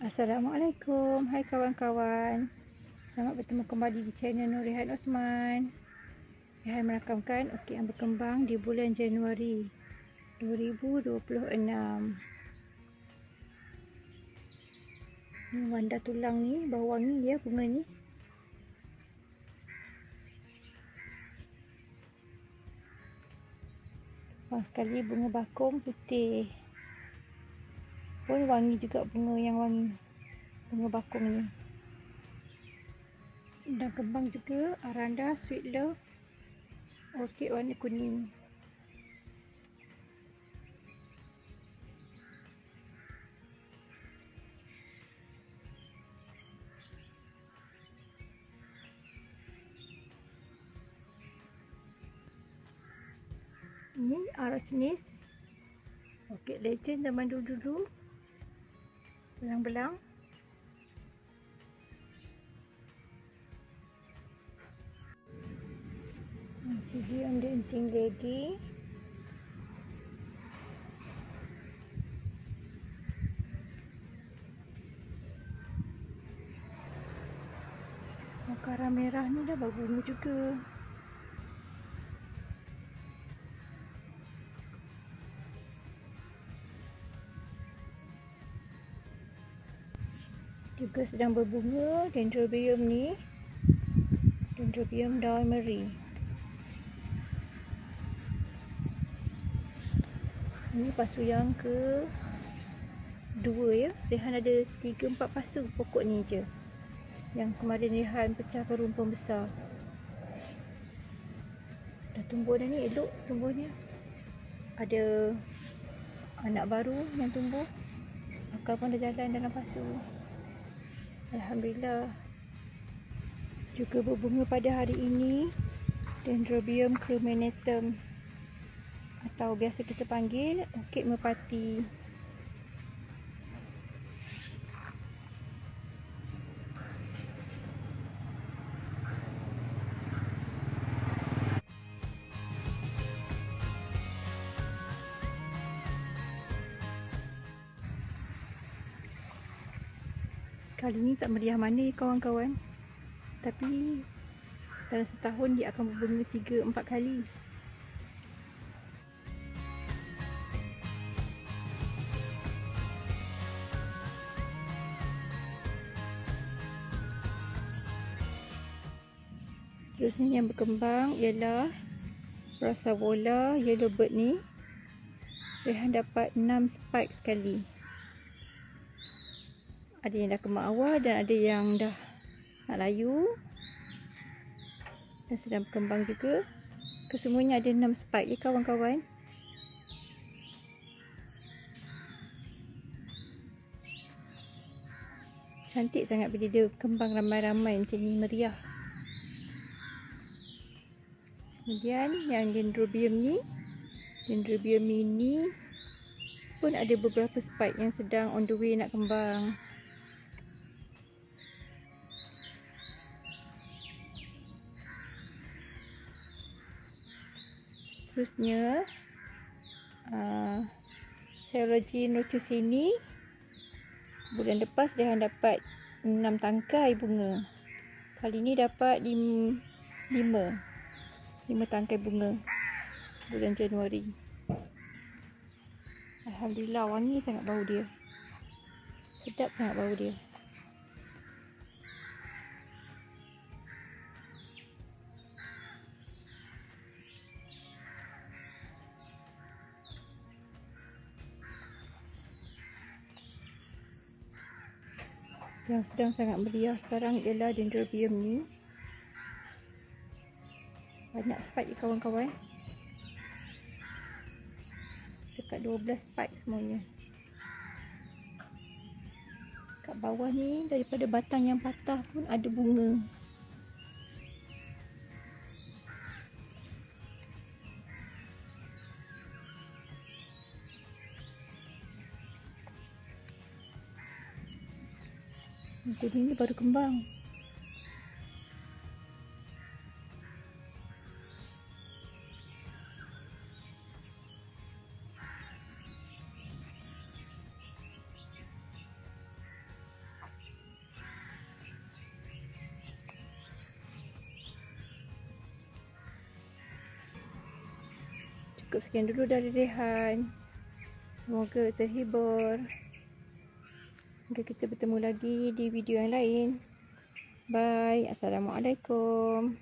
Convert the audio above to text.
Assalamualaikum, hai kawan-kawan. Selamat bertemu kembali di channel Nurihan Osman. Rehan merakamkan orkid yang berkembang di bulan Januari 2026. Ni wanda tulang ni, bau wangi dia bunga ni. Bang sekali bunga bakung putih. Pun wangi juga bunga yang wangi. Bunga bakung ni. Sedang kembang juga Aranda Sweet Love, orkid warna kuning. Ini Arachnus, orkid legend zaman dulu-dulu, belang-belang. Ansidium Dancing Lady, Mekara merah ni dah berbunga juga. Juga sedang berbunga Dendrobium ni, Dendrobium Daimery. Ini pasu yang ke 2 ya. Rehan ada 3-4 pasu pokok ni je. Yang kemarin Rehan pecahkan rumpun besar. Dah tumbuh dah ni, elok tumbuhnya. Ada anak baru yang tumbuh. Akar pun dah jalan dalam pasu. Alhamdulillah. Juga berbunga pada hari ini Dendrobium Crumennatum, atau biasa kita panggil orkid merpati. Kali ni tak meriah mana ya kawan-kawan, tapi dalam setahun dia akan berbunga 3-4 kali. Seterusnya yang berkembang ialah Brassavola Yellowbird ni. Rehan dapat 6 spike sekali. Ada yang dah kembang awal dan ada yang dah nak layu. Dan sedang berkembang juga. Kesemuanya ada 6 spike ya kawan-kawan. Cantik sangat bila dia kembang ramai-ramai macam ni, meriah. Kemudian yang Dendrobium ni, Dendrobium mini pun ada beberapa spike yang sedang on the way nak kembang. Seterusnya Cereogene Rochusini. Bulan lepas Rehan dapat 6 tangkai bunga. Kali ni dapat 5 tangkai bunga bulan Januari. Alhamdulillah, wangi sangat bau dia. Sedap sangat bau dia. Yang sedang sangat meriah sekarang ialah Dendrobium ni. Banyak spike ya kawan-kawan. Dekat 12 spike semuanya. Kat bawah ni daripada batang yang patah pun ada bunga. Kuning ni baru kembang. cukup sekian dulu dari Rehan. Semoga terhibur. Hingga kita bertemu lagi di video yang lain. Bye. Assalamualaikum.